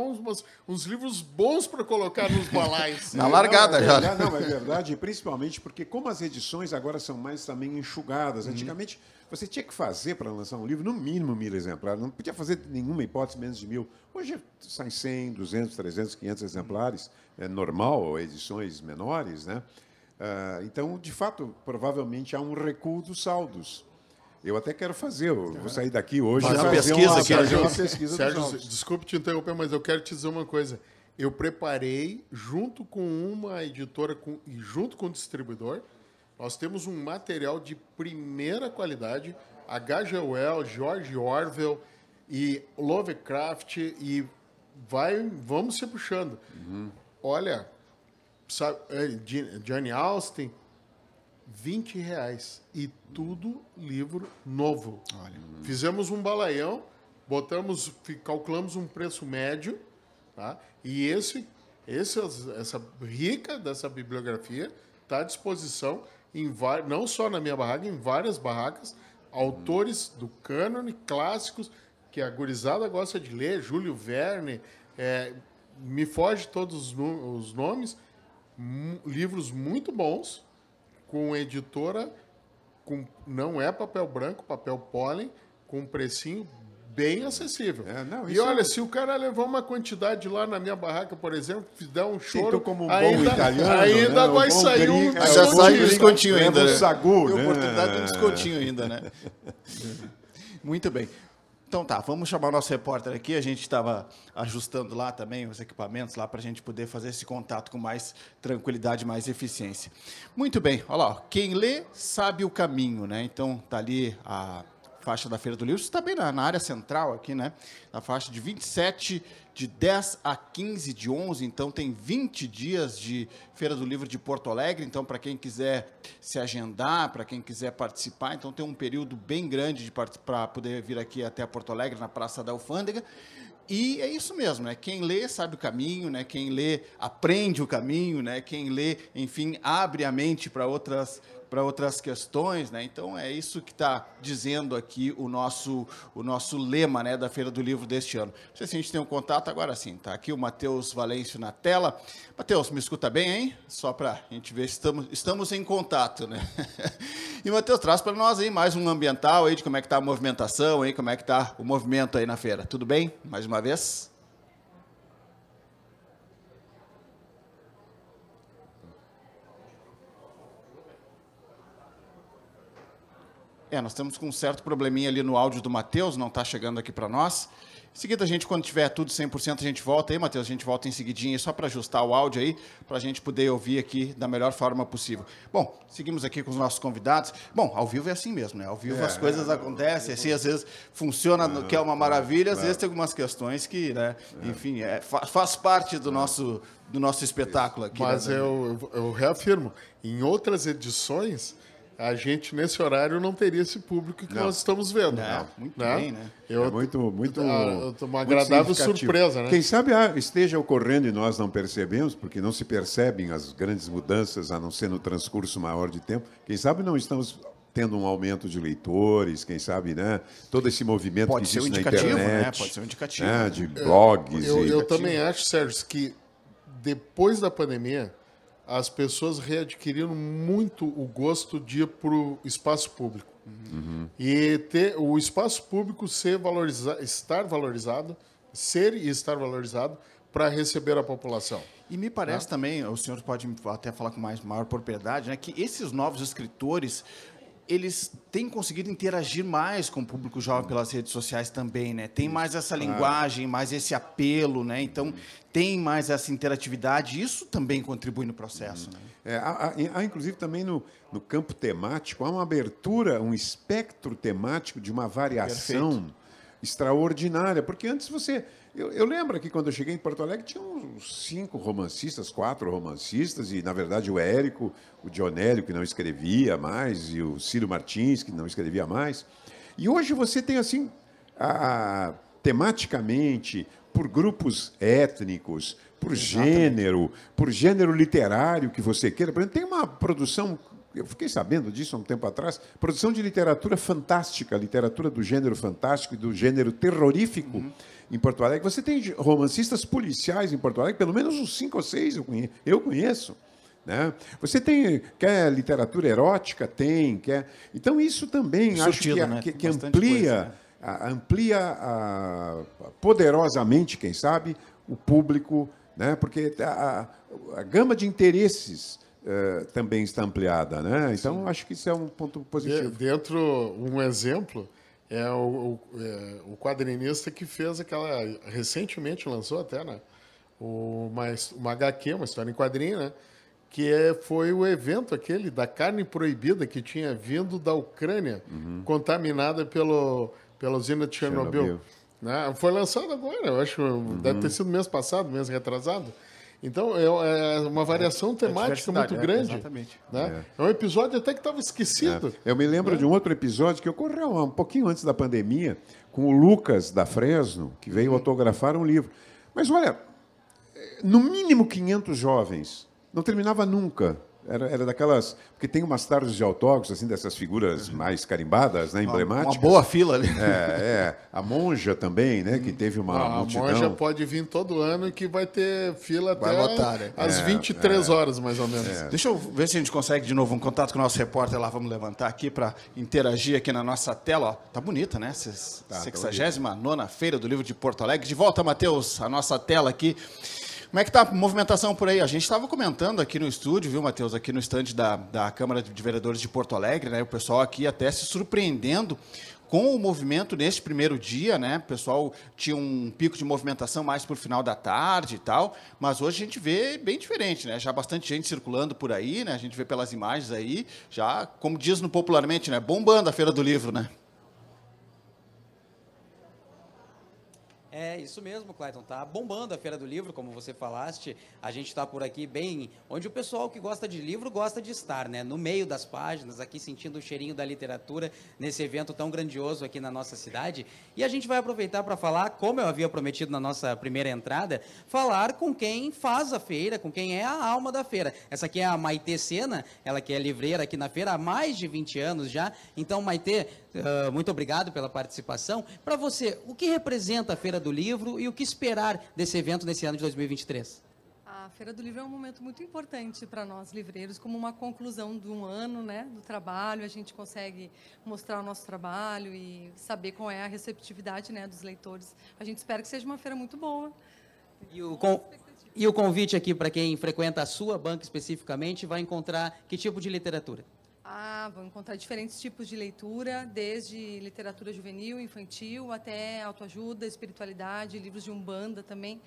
uns livros bons para colocar nos balais. Na largada já. Não, é verdade, principalmente porque como as edições agora são mais também enxugadas, antigamente você tinha que fazer para lançar um livro, no mínimo 1.000 exemplares, não podia fazer nenhuma hipótese menos de 1.000. Hoje saem 100, 200, 300, 500 exemplares, é normal, edições menores, né? Então, de fato, provavelmente há um recuo dos saldos. Eu até quero fazer, vou sair daqui hoje fazer uma pesquisa. Sérgio, desculpe te interromper, mas eu quero te dizer uma coisa. Eu preparei, junto com uma editora e junto com o distribuidor, nós temos um material de primeira qualidade, H.G. Wells, George Orwell e Lovecraft, e vamos se puxando. Uhum. Olha, sabe, Jane Austen, R$20 e tudo livro novo. Olha. Fizemos um balaião, calculamos um preço médio, tá? E essa rica dessa bibliografia está à disposição não só na minha barraca, em várias barracas, autores do cânone, clássicos, que a gurizada gosta de ler, Júlio Verne, me foge todos os nomes, livros muito bons, com editora, não é papel branco, papel pólen, com um precinho bem acessível. Não, e olha, se o cara levar uma quantidade lá na minha barraca, por exemplo, der um choro, como um ainda, bom italiano, ainda né? vai sair um descontinho. Já sai um descontinho ainda. Um sagu, Tem né? oportunidade de um descontinho ainda, né? Muito bem. Então tá, vamos chamar o nosso repórter aqui. A gente estava ajustando lá também os equipamentos lá para a gente poder fazer esse contato com mais tranquilidade, mais eficiência. Muito bem, olha lá, ó, quem lê sabe o caminho, né? Então tá ali a faixa da Feira do Livro, está bem na área central aqui, né? Na faixa de 27, de 10 a 15 de 11, então tem 20 dias de Feira do Livro de Porto Alegre, então para quem quiser se agendar, para quem quiser participar, então tem um período bem grande para poder vir aqui até Porto Alegre, na Praça da Alfândega. E é isso mesmo, né? Quem lê sabe o caminho, né? Quem lê aprende o caminho, né? Quem lê, enfim, abre a mente para outras questões, né? Então é isso que está dizendo aqui o nosso lema, né, da Feira do Livro deste ano. Não sei se a gente tem um contato, agora sim, está aqui o Matheus Valêncio na tela. Matheus, me escuta bem, hein? Só para a gente ver se estamos em contato, né? E Matheus, traz para nós aí mais um ambiental aí de como é que está a movimentação aí, como é que está o movimento aí na feira. Tudo bem? Mais uma vez? Nós estamos com um certo probleminha ali no áudio do Matheus, não está chegando aqui para nós. Em seguida, a gente, quando tiver tudo 100%, a gente volta aí, Matheus, a gente volta em seguidinha, só para ajustar o áudio aí, para a gente poder ouvir aqui da melhor forma possível. Bom, seguimos aqui com os nossos convidados. Bom, ao vivo é assim mesmo, né? Ao vivo as coisas acontecem, assim, às vezes funciona, que é uma maravilha, às vezes tem algumas questões que, né, enfim, faz parte do nosso espetáculo aqui. Mas né? eu reafirmo, em outras edições, a gente, nesse horário, não teria esse público que nós estamos vendo. Muito bem, né? É muito uma agradável surpresa, né? Quem sabe esteja ocorrendo e nós não percebemos, porque não se percebem as grandes mudanças, a não ser no transcurso maior de tempo. Quem sabe não estamos tendo um aumento de leitores, quem sabe, né? Todo esse movimento Pode que ser um existe na indicativo, internet. né? Pode ser um indicativo. Né? De blogs. Eu também acho, Sérgio, que depois da pandemia, as pessoas readquiriram muito o gosto de ir para o espaço público. Uhum. E ter o espaço público ser e estar valorizado para receber a população. E me parece também, o senhor pode até falar com maior propriedade, né, que esses novos escritores, eles têm conseguido interagir mais com o público jovem pelas redes sociais também, né? Tem mais essa linguagem, mais esse apelo, né? Então, tem mais essa interatividade. Isso também contribui no processo, né? Há, inclusive, também no campo temático, há uma abertura, um espectro temático de uma variação extraordinária. Porque antes você... Eu lembro aqui, quando eu cheguei em Porto Alegre, tinha uns 5 romancistas, 4 romancistas, e, na verdade, o Érico, o Dionélio, que não escrevia mais, e o Ciro Martins, que não escrevia mais. E hoje você tem, assim, tematicamente, por grupos étnicos, por gênero literário que você queira. Por exemplo, tem uma produção... Eu fiquei sabendo disso há um tempo atrás, produção de literatura fantástica, literatura do gênero fantástico e do gênero terrorífico em Porto Alegre. Você tem romancistas policiais em Porto Alegre, pelo menos uns 5 ou 6 eu conheço. Né? Você quer literatura erótica? Quer... Então, isso também acho que amplia, amplia poderosamente, quem sabe, o público, né? Porque a gama de interesses também está ampliada, né? Então, acho que isso é um ponto positivo. Um exemplo é o quadrinista que fez recentemente lançou até, né? Uma HQ, uma história em quadrinho, né? Foi o evento aquele da carne proibida que tinha vindo da Ucrânia, contaminada pela usina de Chernobyl. Né? Foi lançado agora, eu acho, deve ter sido mês passado, mês retrasado. Então, é uma variação temática muito grande. Exatamente. Né? É um episódio até que estava esquecido. Eu me lembro de um outro episódio que ocorreu um pouquinho antes da pandemia, com o Lucas da Fresno, que veio autografar um livro. Mas, olha, no mínimo 500 jovens, não terminava nunca Era daquelas... Porque tem umas tardes de autógrafos, assim, dessas figuras mais carimbadas, né, emblemáticas. Uma boa fila ali. A Monja também, né, que teve uma multidão. A Monja pode vir todo ano e que vai ter fila até lotar, né? às 23 horas, mais ou menos. Deixa eu ver se a gente consegue de novo um contato com o nosso repórter lá. Vamos levantar aqui para interagir aqui na nossa tela. Ó, tá bonita, né? 69ª Feira do Livro de Porto Alegre. De volta, Matheus, a nossa tela aqui. Como é que tá a movimentação por aí? A gente estava comentando aqui no estúdio, viu, Matheus, aqui no estande da Câmara de Vereadores de Porto Alegre, né? O pessoal aqui até se surpreendendo com o movimento neste primeiro dia, né? O pessoal tinha um pico de movimentação mais por final da tarde e tal, mas hoje a gente vê bem diferente, né? Já bastante gente circulando por aí, né? A gente vê pelas imagens aí, já, como diz no popularmente, né? Bombando a Feira do Livro, né? É isso mesmo, Clayton, tá bombando a Feira do Livro, como você falaste, a gente está por aqui bem, onde o pessoal que gosta de livro gosta de estar, né, no meio das páginas, aqui sentindo o cheirinho da literatura, nesse evento tão grandioso aqui na nossa cidade, e a gente vai aproveitar para falar, como eu havia prometido na nossa primeira entrada, falar com quem faz a feira, com quem é a alma da feira. Essa aqui é a Maitê Sena, ela que é livreira aqui na feira há mais de 20 anos já, então, Maitê, muito obrigado pela participação. Para você, o que representa a Feira do Livro e o que esperar desse evento nesse ano de 2023? A Feira do Livro é um momento muito importante para nós livreiros, como uma conclusão de um ano, né, do trabalho. A gente consegue mostrar o nosso trabalho e saber qual é a receptividade, né, dos leitores. A gente espera que seja uma feira muito boa. E o convite aqui para quem frequenta a sua banca especificamente vai encontrar que tipo de literatura? Vão encontrar diferentes tipos de leitura, desde literatura juvenil, infantil, até autoajuda, espiritualidade, livros de umbanda também,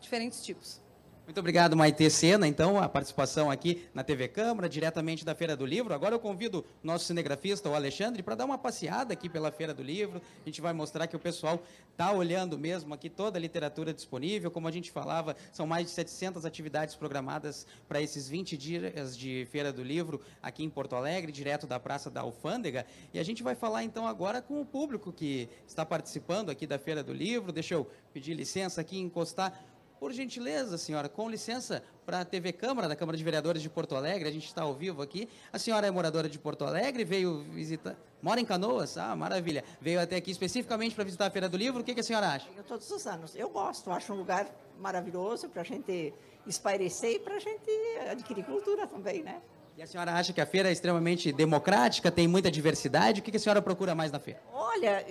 diferentes tipos. Muito obrigado, Maitê Sena, então, a participação aqui na TV Câmara, diretamente da Feira do Livro. Agora eu convido o nosso cinegrafista, o Alexandre, para dar uma passeada aqui pela Feira do Livro. A gente vai mostrar que o pessoal está olhando mesmo aqui toda a literatura disponível. Como a gente falava, são mais de 700 atividades programadas para esses 20 dias de Feira do Livro aqui em Porto Alegre, direto da Praça da Alfândega. E a gente vai falar, então, agora com o público que está participando aqui da Feira do Livro. Deixa eu pedir licença aqui e encostar. Por gentileza, senhora, com licença, para a TV Câmara, da Câmara de Vereadores de Porto Alegre, a gente está ao vivo aqui. A senhora é moradora de Porto Alegre, veio visitar... Mora em Canoas? Ah, maravilha. Veio até aqui especificamente para visitar a Feira do Livro. O que a senhora acha? Eu todos os anos. Eu gosto, acho um lugar maravilhoso para a gente espairecer e para a gente adquirir cultura também, né? E a senhora acha que a feira é extremamente democrática, tem muita diversidade? O que a senhora procura mais na feira? Olha,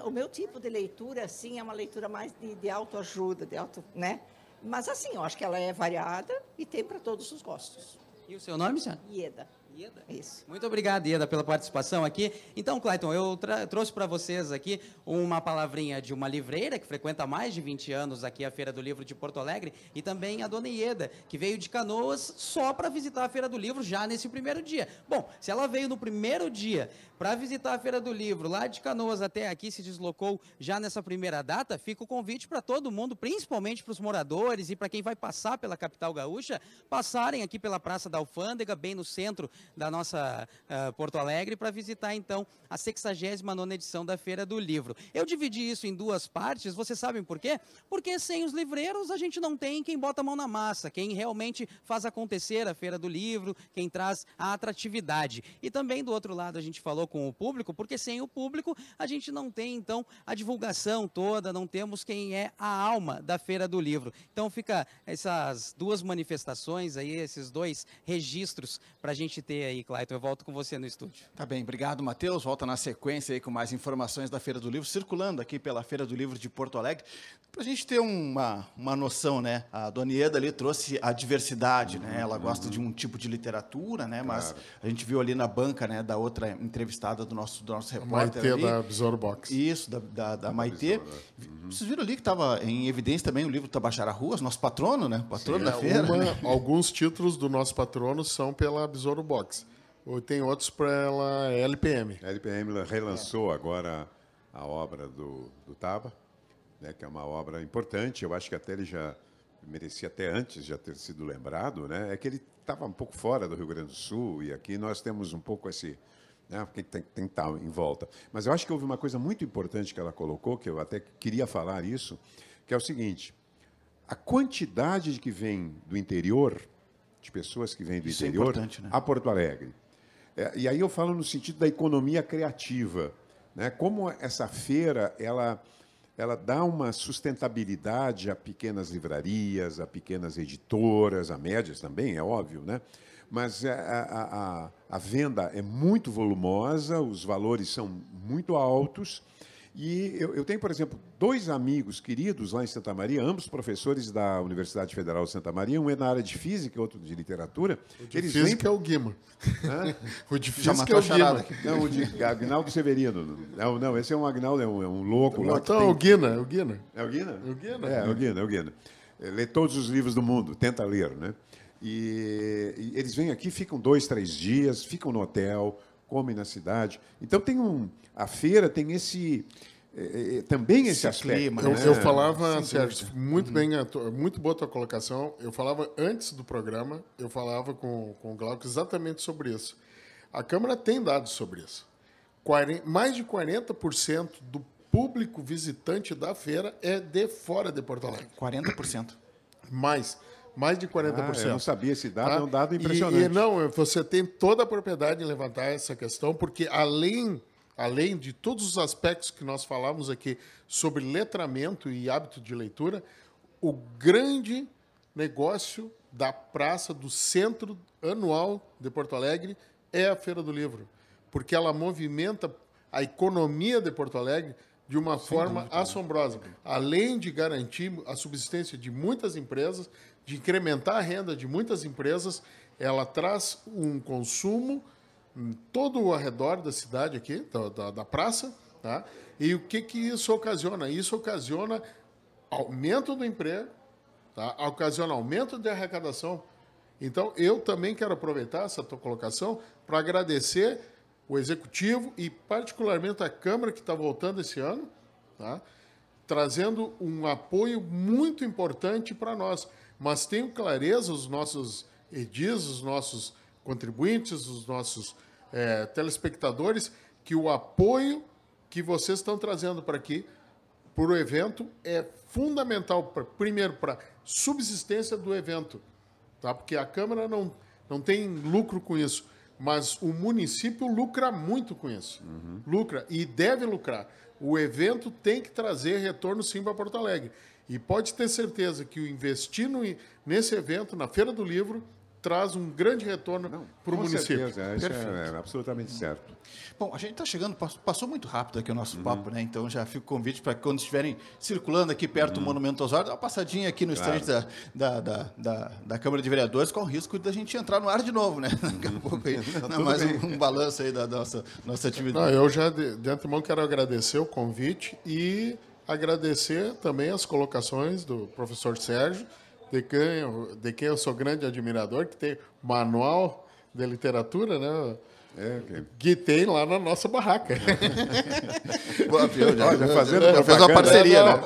o meu tipo de leitura, assim, é uma leitura mais de autoajuda, né? Mas, assim, eu acho que ela é variada e tem para todos os gostos. E o seu nome, senhora? Ieda. Ieda? Isso. Muito obrigado, Ieda, pela participação aqui. Então, Clayton, eu trouxe para vocês aqui uma palavrinha de uma livreira que frequenta há mais de 20 anos aqui a Feira do Livro de Porto Alegre e também a dona Ieda, que veio de Canoas só para visitar a Feira do Livro já nesse primeiro dia. Bom, se ela veio no primeiro dia para visitar a Feira do Livro, lá de Canoas até aqui, se deslocou já nessa primeira data, fica o convite para todo mundo, principalmente para os moradores e para quem vai passar pela capital gaúcha, passarem aqui pela Praça da Alfândega, bem no centro da nossa Porto Alegre, para visitar, então, a 69ª edição da Feira do Livro. Eu dividi isso em duas partes, vocês sabem por quê? Porque sem os livreiros a gente não tem quem bota a mão na massa, quem realmente faz acontecer a Feira do Livro, quem traz a atratividade. E também, do outro lado, a gente falou com o público, porque sem o público a gente não tem, então, a divulgação toda, não temos quem é a alma da Feira do Livro. Então fica essas duas manifestações aí, esses dois registros para a gente ter aí, Clayton. Eu volto com você no estúdio. Tá bem, obrigado, Matheus. Volta na sequência aí com mais informações da Feira do Livro, circulando aqui pela Feira do Livro de Porto Alegre, para a gente ter uma noção, né? A dona Ieda ali trouxe a diversidade, né? Ela gosta de um tipo de literatura, né? Mas a gente viu ali na banca, né, da outra entrevistada do nosso repórter Maitê ali. da Besouro Box. Isso, da Maitê. Vocês viram ali que estava em evidência também o livro Tabajara Ruas, nosso patrono, né? Patrono da feira. Alguns títulos do nosso patrono são pela Besouro Box. Tem outros pela LPM. A LPM relançou agora a obra do Taba, né, que é uma obra importante. Eu acho que até ele já merecia até antes já ter sido lembrado, né? É que ele estava um pouco fora do Rio Grande do Sul e aqui nós temos um pouco esse, né, porque tem que estar em volta. Mas eu acho que houve uma coisa muito importante que ela colocou, que eu até queria falar isso, que é o seguinte: a quantidade que vem do interior de pessoas que vêm do Isso é interior importante, né? a Porto Alegre. E aí eu falo no sentido da economia criativa, né? Como essa feira ela dá uma sustentabilidade a pequenas livrarias, a pequenas editoras, a médias também, é óbvio, né? Mas a venda é muito volumosa, os valores são muito altos. E eu tenho, por exemplo, 2 amigos queridos lá em Santa Maria, ambos professores da Universidade Federal de Santa Maria, um é na área de física, outro de literatura. O de física é o Guima. O de Já física é matou o a charada Guima. Não, o de Agnaldo Severino. Não, esse é um Agnaldo, é um louco lá. Então, é o Guina, é o Guina. É o Guina? É o Guina. É o Guina. Lê todos os livros do mundo, tenta ler, né? E eles vêm aqui, ficam 2, 3 dias, ficam no hotel, comem na cidade. Então a feira tem também esse aspecto. clima, né? Eu falava, Sérgio, muito bem, muito boa a tua colocação. Eu falava antes do programa, eu falava com o Glauco exatamente sobre isso. A Câmara tem dados sobre isso. Mais de 40% do público visitante da feira é de fora de Porto Alegre. 40%. Mais de 40%. Eu não sabia esse dado, Tá? é um dado impressionante. E não, você tem toda a propriedade em levantar essa questão, porque além de todos os aspectos que nós falamos aqui sobre letramento e hábito de leitura, o grande negócio da praça do Centro Anual de Porto Alegre é a Feira do Livro, porque ela movimenta a economia de Porto Alegre de uma forma assombrosa. Além de garantir a subsistência de muitas empresas, de incrementar a renda de muitas empresas, ela traz um consumo todo ao redor da cidade aqui, da praça, tá? E o que isso ocasiona? Isso ocasiona aumento do emprego, tá? Ocasiona aumento de arrecadação. Então, eu também quero aproveitar essa tua colocação para agradecer o Executivo e, particularmente, a Câmara, que está voltando esse ano, tá? Trazendo um apoio muito importante para nós. Mas tenho clareza, os nossos edis, os nossos contribuintes, os nossos telespectadores, que o apoio que vocês estão trazendo para aqui, para o evento, é fundamental, primeiro, para a subsistência do evento, tá? Porque a Câmara não tem lucro com isso, mas o município lucra muito com isso. Lucra e deve lucrar. O evento tem que trazer retorno, sim, para Porto Alegre. E pode ter certeza que o investir nesse evento, na Feira do Livro, traz um grande retorno para o município. Certeza, isso é absolutamente certo. Bom, a gente está chegando, passou muito rápido aqui o nosso papo, né? Então já fica o convite para que quando estiverem circulando aqui perto do Monumento aos Hortos, dá uma passadinha aqui no estande da Câmara de Vereadores, com o risco da gente entrar no ar de novo, né? Daqui a pouco aí, mais um balanço aí da nossa atividade. Não, eu já de antemão quero agradecer o convite e agradecer também as colocações do professor Sérgio, de quem eu sou grande admirador, que tem manual de literatura, né? Que tem lá na nossa barraca. Olha, fazendo fez uma parceria, né?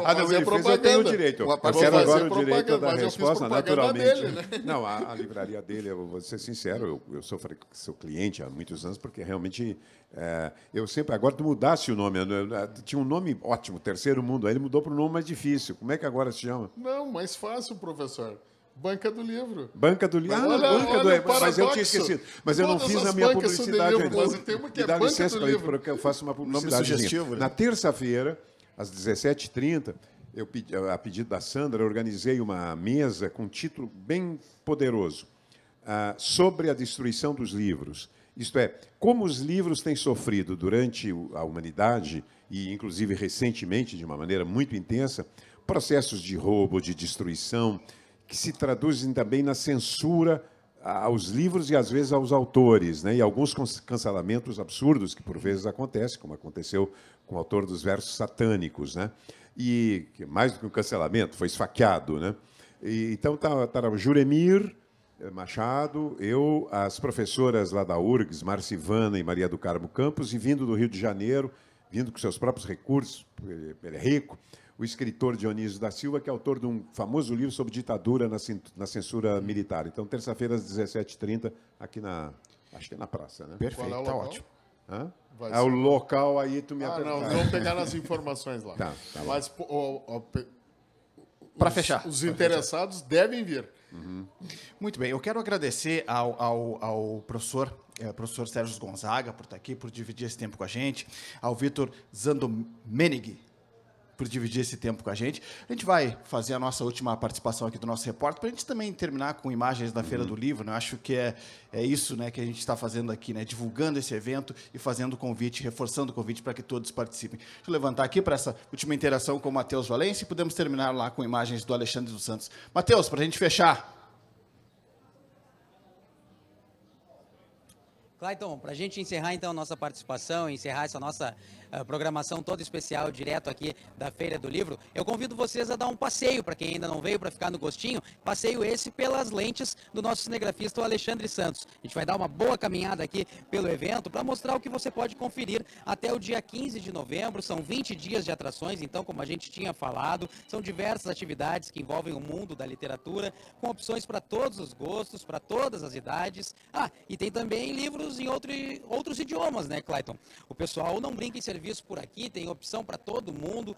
Eu tenho o direito. Eu quero agora o direito da resposta, naturalmente. Dele, né? Não, a livraria dele, eu vou ser sincero, eu sou cliente há muitos anos, porque realmente eu sempre... Agora tu mudaste o nome, tinha um nome ótimo, Terceiro Mundo, aí ele mudou para um nome mais difícil. Como é que agora se chama? Não, mais fácil, professor. Banca do Livro. Banca do Livro. Mas eu tinha esquecido. Mas eu não fiz a minha publicidade ainda. Me dá licença para que eu faça uma publicidade. Sugestivo, né? Na terça-feira, às 17h30, eu, a pedido da Sandra, organizei uma mesa com um título bem poderoso, sobre a destruição dos livros. Isto é, como os livros têm sofrido durante a humanidade, e inclusive recentemente, de uma maneira muito intensa, processos de roubo, de destruição, que se traduzem também na censura aos livros e, às vezes, aos autores, né? E alguns cancelamentos absurdos que, por vezes, acontecem, como aconteceu com o autor dos versos satânicos, né? E, mais do que um cancelamento, foi esfaqueado, né? Então, tá o Juremir Machado, eu, as professoras lá da URGS, Marcivana e Maria do Carmo Campos, e vindo do Rio de Janeiro, vindo com seus próprios recursos, ele é rico, o escritor Dionísio da Silva, que é autor de um famoso livro sobre ditadura na censura militar. Então, terça-feira, às 17h30, aqui acho que é na praça, né? Perfeito, tá ótimo. O local aí, tu me não, vamos pegar nas informações lá. Tá Mas, para fechar. Os interessados devem vir. Muito bem, eu quero agradecer ao professor Sérgio Gonzaga por estar aqui, por dividir esse tempo com a gente, ao Vitor Zandomenig por dividir esse tempo com a gente. A gente vai fazer a nossa última participação aqui do nosso repórter, para a gente também terminar com imagens da Feira do Livro, né? Eu acho que é isso, né, que a gente está fazendo aqui, né? Divulgando esse evento e fazendo o convite, reforçando o convite para que todos participem. Deixa eu levantar aqui para essa última interação com o Matheus Valência e podemos terminar lá com imagens do Alexandre dos Santos. Matheus, para a gente fechar. Clayton, para a gente encerrar então a nossa participação, encerrar essa nossa programação toda especial direto aqui da Feira do Livro, eu convido vocês a dar um passeio, para quem ainda não veio, para ficar no gostinho, passeio esse pelas lentes do nosso cinegrafista, o Alexandre Santos. A gente vai dar uma boa caminhada aqui pelo evento para mostrar o que você pode conferir até o dia 15 de novembro, são 20 dias de atrações, então, como a gente tinha falado, são diversas atividades que envolvem o mundo da literatura, com opções para todos os gostos, para todas as idades. E tem também livros em outros idiomas, né, Clayton? O pessoal não brinca em serviço por aqui, tem opção para todo mundo.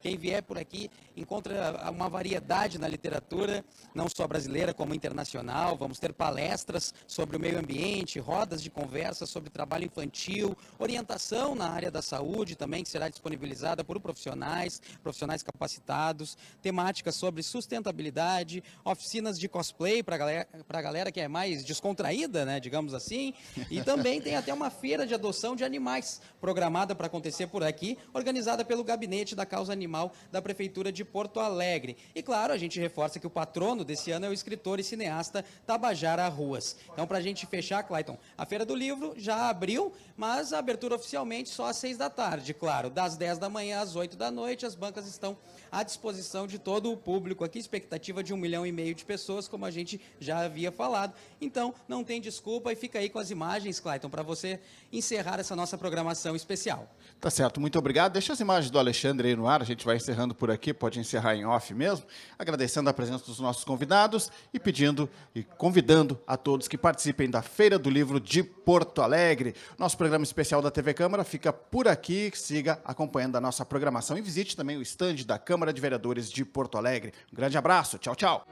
Quem vier por aqui encontra uma variedade na literatura, não só brasileira como internacional. Vamos ter palestras sobre o meio ambiente, rodas de conversa sobre trabalho infantil, orientação na área da saúde também, que será disponibilizada por profissionais capacitados, temáticas sobre sustentabilidade, oficinas de cosplay para a galera que é mais descontraída, né, digamos assim. E também tem até uma feira de adoção de animais programada para acontecer por aqui, organizada pelo Gabinete da Causa Animal da Prefeitura de Porto Alegre. E claro, a gente reforça que o patrono desse ano é o escritor e cineasta Tabajara Ruas. Então, para a gente fechar, Clayton, a Feira do Livro já abriu, mas a abertura oficialmente só às 6 da tarde, claro. Das 10 da manhã às 8 da noite, as bancas estão à disposição de todo o público aqui, expectativa de 1,5 milhão de pessoas, como a gente já havia falado. Então, não tem desculpa e fica aí com as imagens, Clayton, para você encerrar essa nossa programação especial. Tá certo, muito obrigado. Deixa as imagens do Alexandre aí no ar, a gente vai encerrando por aqui, pode encerrar em off mesmo, agradecendo a presença dos nossos convidados e pedindo e convidando a todos que participem da Feira do Livro de Porto Alegre. Nosso programa especial da TV Câmara fica por aqui, siga acompanhando a nossa programação e visite também o estande da Câmara de Vereadores de Porto Alegre. Um grande abraço, tchau, tchau.